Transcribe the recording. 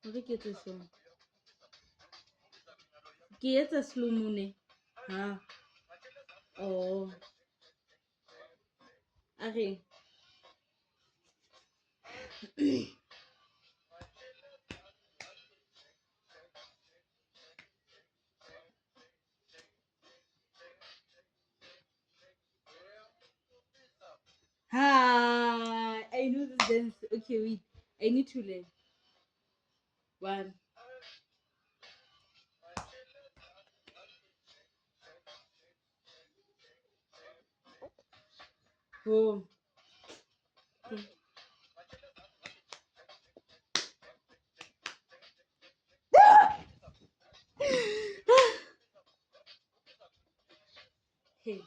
Hore ke etse so. Ke etsa slow mo ne. Ha. Oh. Are. Ha, I know this dance. Okay, wait. I need to learn. 1. Home. Hey.